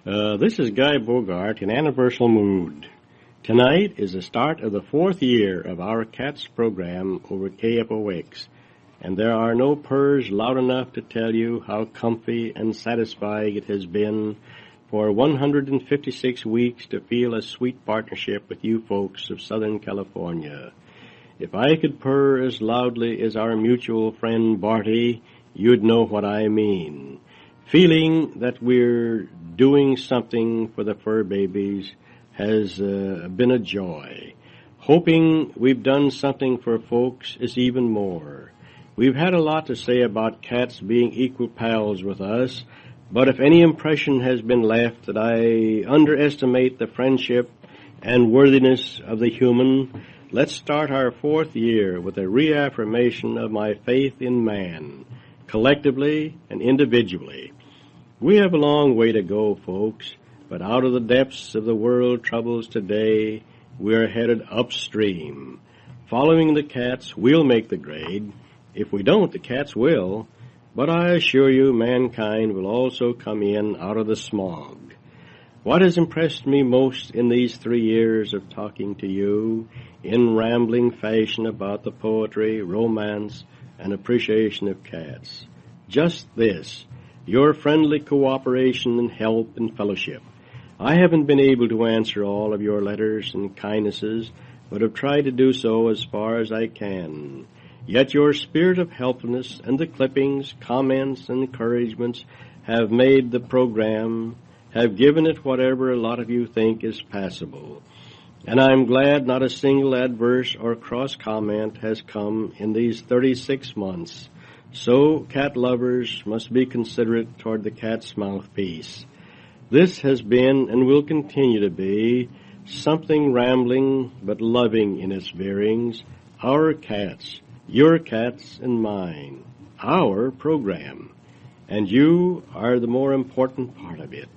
This is Guy Bogart in anniversary mood. Tonight is the start of the 4th year of our CATS program over KFOX, and there are no purrs loud enough to tell you how comfy and satisfying it has been for 156 weeks to feel a sweet partnership with you folks of Southern California. If I could purr as loudly as our mutual friend Barty, you'd know what I mean. Feeling that we're doing something for the fur babies has been a joy. Hoping we've done something for folks is even more. We've had a lot to say about cats being equal pals with us, but if any impression has been left that I underestimate the friendship and worthiness of the human, let's start our 4th year with a reaffirmation of my faith in man, collectively and individually. We have a long way to go, folks, but out of the depths of the world troubles today, we're headed upstream. Following the cats, we'll make the grade. If we don't, the cats will. But I assure you, mankind will also come in out of the smog. What has impressed me most in these 3 years of talking to you, in rambling fashion about the poetry, romance, and appreciation of cats? Just this. Your friendly cooperation and help and fellowship. I haven't been able to answer all of your letters and kindnesses, but have tried to do so as far as I can. Yet your spirit of helpfulness and the clippings, comments, and encouragements have made the program, have given it whatever a lot of you think is passable. And I'm glad not a single adverse or cross comment has come in these 36 months. So, cat lovers must be considerate toward the cat's mouthpiece. This has been and will continue to be something rambling but loving in its bearings. Our cats, your cats and mine, our program. And you are the more important part of it.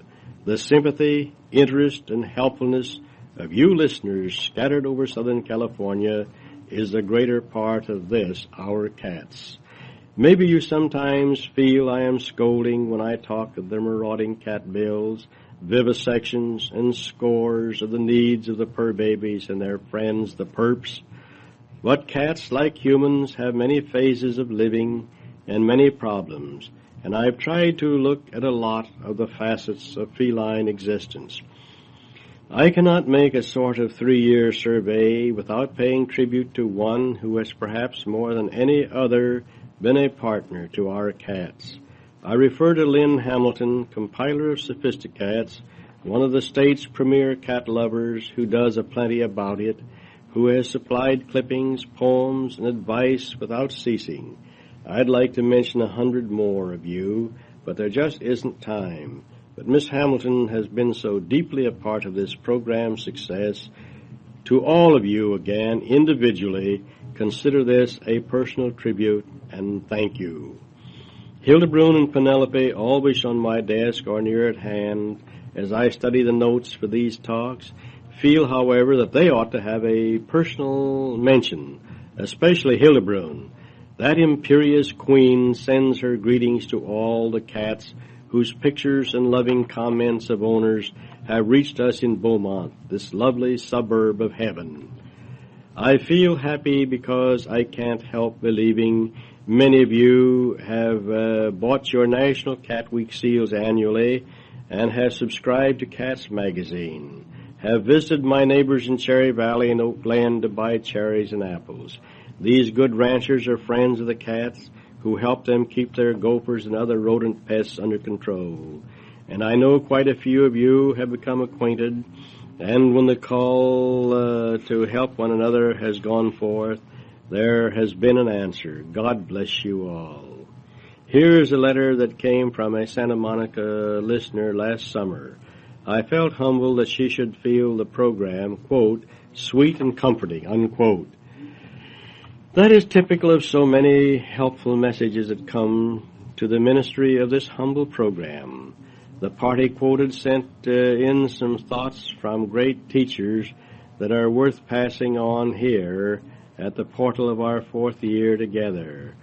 The sympathy, interest, and helpfulness of you listeners scattered over Southern California is the greater part of this, our cats. Maybe you sometimes feel I am scolding when I talk of the marauding cat bills, vivisections, and scores of the needs of the fur babies and their friends, the perps. But cats, like humans, have many phases of living and many problems, and I've tried to look at a lot of the facets of feline existence. I cannot make a sort of 3-year survey without paying tribute to one who has perhaps more than any other been a partner to our cats. I refer to Lynn Hamilton, compiler of Sophisticats, one of the state's premier cat lovers who does a plenty about it, who has supplied clippings, poems, and advice without ceasing. I'd like to mention 100 more of you, but there just isn't time. But Miss Hamilton has been so deeply a part of this program's success. To all of you again, individually, consider this a personal tribute and thank you. Hildebrand and Penelope, always on my desk or near at hand as I study the notes for these talks, feel, however, that they ought to have a personal mention, especially Hildebrand. That imperious queen sends her greetings to all the cats whose pictures and loving comments of owners have reached us in Beaumont, this lovely suburb of heaven. I feel happy because I can't help believing many of you have bought your National Cat Week seals annually and have subscribed to Cats Magazine, have visited my neighbors in Cherry Valley and Oak Glen to buy cherries and apples. These good ranchers are friends of the cats who help them keep their gophers and other rodent pests under control. And I know quite a few of you have become acquainted, and when the call to help one another has gone forth, there has been an answer. God bless you all. Here's a letter that came from a Santa Monica listener last summer. I felt humbled that she should feel the program, quote, sweet and comforting, unquote. That is typical of so many helpful messages that come to the ministry of this humble program. The party quoted sent in some thoughts from great teachers that are worth passing on here at the portal of our 4th year together.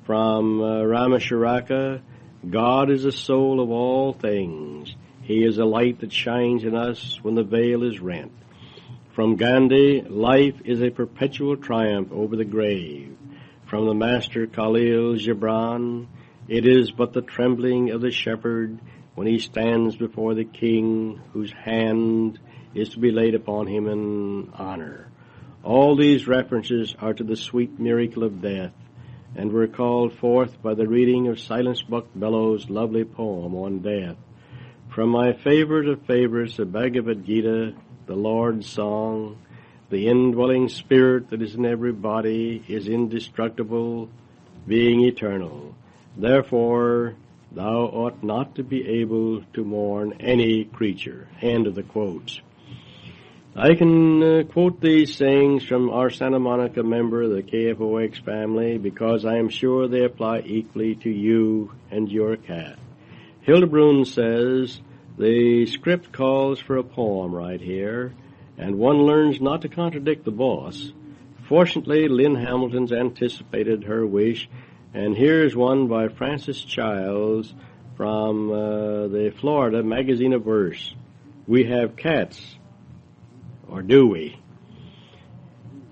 From Ramacharaka, God is the soul of all things. He is a light that shines in us when the veil is rent. From Gandhi, life is a perpetual triumph over the grave. From the master Khalil Gibran, it is but the trembling of the shepherd when he stands before the king whose hand is to be laid upon him in honor. All these references are to the sweet miracle of death, and were called forth by the reading of Silence Buck Bellow's lovely poem on death. From my favorite of favorites, the Bhagavad Gita, the Lord's Song, the indwelling spirit that is in every body is indestructible, being eternal. Therefore, thou ought not to be able to mourn any creature. End of the quotes. I can quote these sayings from our Santa Monica member of the KFOX family because I am sure they apply equally to you and your cat. Hildebrand says, the script calls for a poem right here, and one learns not to contradict the boss. Fortunately, Lynn Hamilton's anticipated her wish, and here's one by Francis Childs from the Florida Magazine of Verse. We have cats, or do we?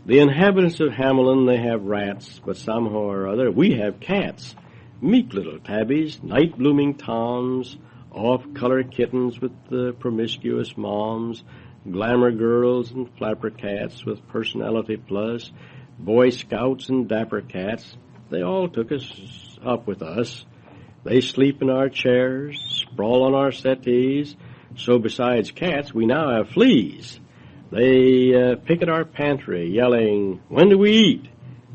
The inhabitants of Hamelin, they have rats, but somehow or other we have cats. Meek little tabbies, night-blooming toms, off-color kittens with the promiscuous moms, glamour girls and flapper cats with personality plus, Boy Scouts and dapper cats. They all took us up with us. They sleep in our chairs, sprawl on our settees, so besides cats, we now have fleas. They pick at our pantry, yelling, when do we eat?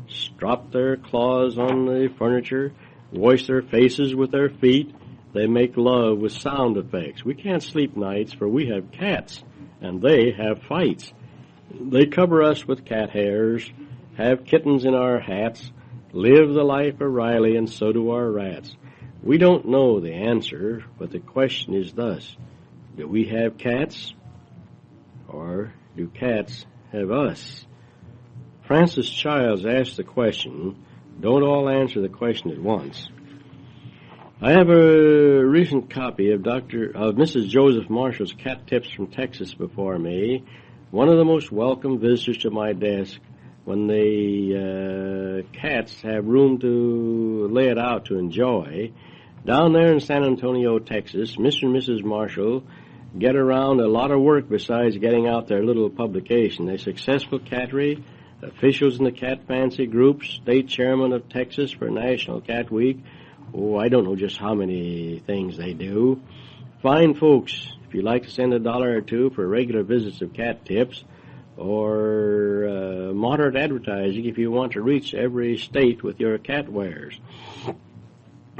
Strop their claws on the furniture, wash their faces with their feet. They make love with sound effects. We can't sleep nights, for we have cats, and they have fights. They cover us with cat hairs, have kittens in our hats, live the life of Riley, and so do our rats. We don't know the answer, but the question is thus, do we have cats, or do cats have us? Francis Childs asked the question. Don't all answer the question at once. I have a recent copy of Mrs. Joseph Marshall's Cat Tips from Texas before me, one of the most welcome visitors to my desk when the cats have room to lay it out to enjoy. Down there in San Antonio, Texas, Mr. and Mrs. Marshall get around a lot of work besides getting out their little publication. A successful cattery, officials in the cat fancy group, state chairman of Texas for National Cat Week. Oh, I don't know just how many things they do. Fine folks. If you'd like to send $1 or $2 for regular visits of Cat Tips, or moderate advertising if you want to reach every state with your cat wares.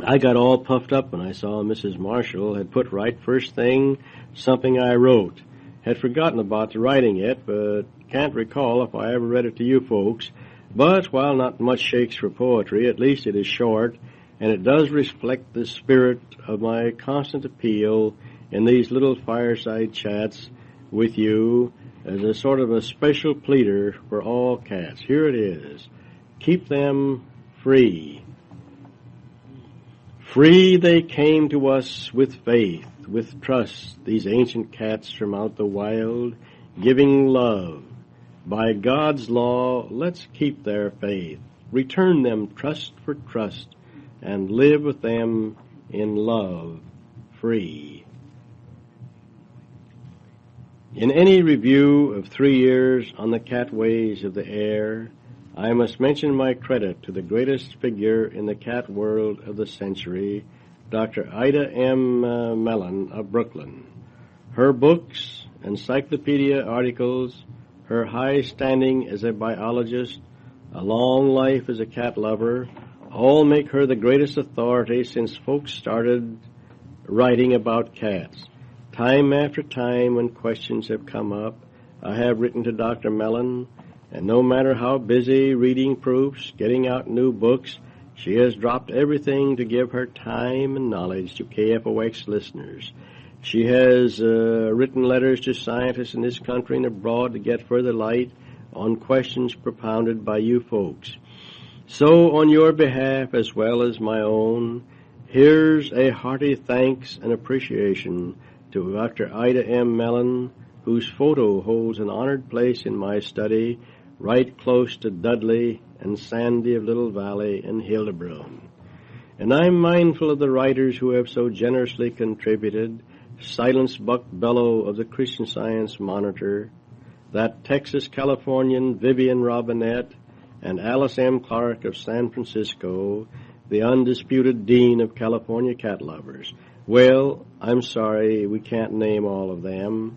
I got all puffed up when I saw Mrs. Marshall had put right first thing something I wrote. Had forgotten about the writing it, but can't recall if I ever read it to you folks. But while not much shakes for poetry, at least it is short, and it does reflect the spirit of my constant appeal in these little fireside chats with you as a sort of a special pleader for all cats. Here it is. Keep them free. Free they came to us with faith, with trust, these ancient cats from out the wild, giving love. By God's law, let's keep their faith. Return them trust for trust, and live with them in love, free. In any review of 3 years on the catways of the air, I must mention my credit to the greatest figure in the cat world of the century, Dr. Ida M. Mellon of Brooklyn. Her books, encyclopedia articles, her high standing as a biologist, a long life as a cat lover, all make her the greatest authority since folks started writing about cats. Time after time when questions have come up, I have written to Dr. Mellon, and no matter how busy reading proofs, getting out new books, she has dropped everything to give her time and knowledge to KFOX listeners. She has written letters to scientists in this country and abroad to get further light on questions propounded by you folks. So, on your behalf as well as my own, Here's a hearty thanks and appreciation to Dr. Ida M. Mellon, whose photo holds an honored place in my study right close to Dudley and Sandy of Little Valley and Hildebrand. And I'm mindful of the writers who have so generously contributed: Silence Buck Bellow of the Christian Science Monitor, that Texas-Californian Vivian Robinette, and Alice M. Clark of San Francisco, the undisputed dean of California cat lovers. Well, I'm sorry we can't name all of them.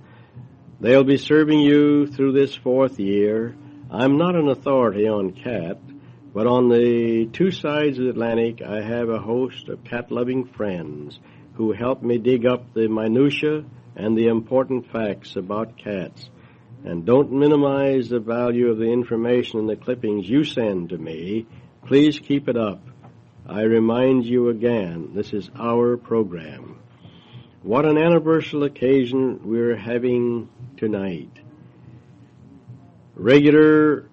They'll be serving you through this 4th year. I'm not an authority on cat, but on the two sides of the Atlantic, I have a host of cat-loving friends who help me dig up the minutiae and the important facts about cats. And don't minimize the value of the information in the clippings you send to me. Please keep it up. I remind you again, this is our program. What an anniversary occasion we're having tonight. Regular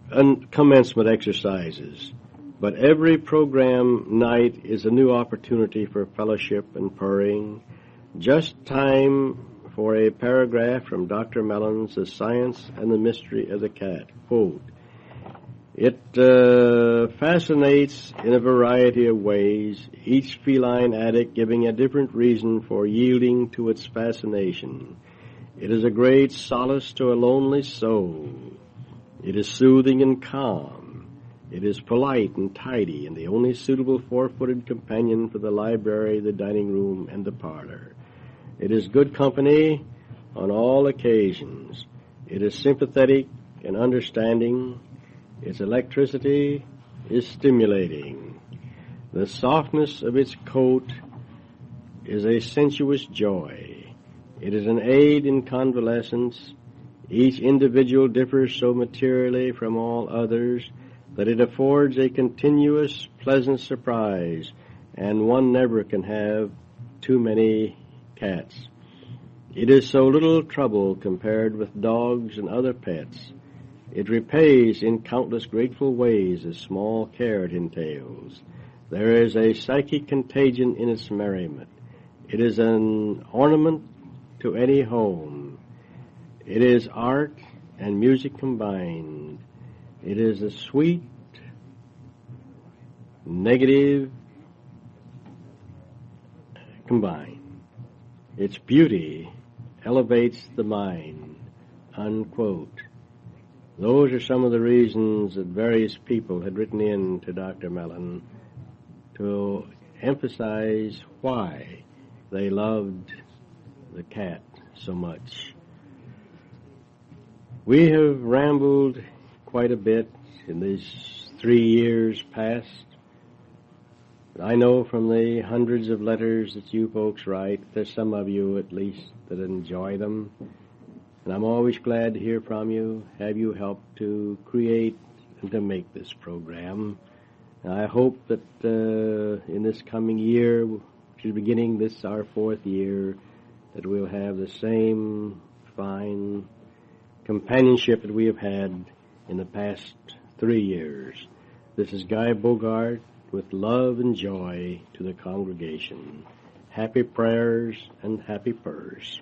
commencement exercises, but every program night is a new opportunity for fellowship and purring. Just time for a paragraph from Dr. Mellon's The Science and the Mystery of the Cat. Quote, "It fascinates in a variety of ways, each feline addict giving a different reason for yielding to its fascination. It is a great solace to a lonely soul. It is soothing and calm. It is polite and tidy, and the only suitable four-footed companion for the library, the dining room, and the parlor. It is good company on all occasions. It is sympathetic and understanding. Its electricity is stimulating. The softness of its coat is a sensuous joy. It is an aid in convalescence. Each individual differs so materially from all others that it affords a continuous, pleasant surprise, and one never can have too many cats. It is so little trouble compared with dogs and other pets. It repays in countless grateful ways the small care it entails. There is a psychic contagion in its merriment. It is an ornament to any home. It is art and music combined. It is a sweet, negative combined. Its beauty elevates the mind." Unquote. Those are some of the reasons that various people had written in to Dr. Mellon to emphasize why they loved the cat so much. We have rambled quite a bit in these 3 years past. I know from the hundreds of letters that you folks write, there's some of you at least that enjoy them. And I'm always glad to hear from you, have you help to create and to make this program. And I hope that in this coming year, which is beginning this our 4th year, that we'll have the same fine companionship that we have had in the past 3 years. This is Guy Bogart with love and joy to the congregation. Happy prayers and happy purrs.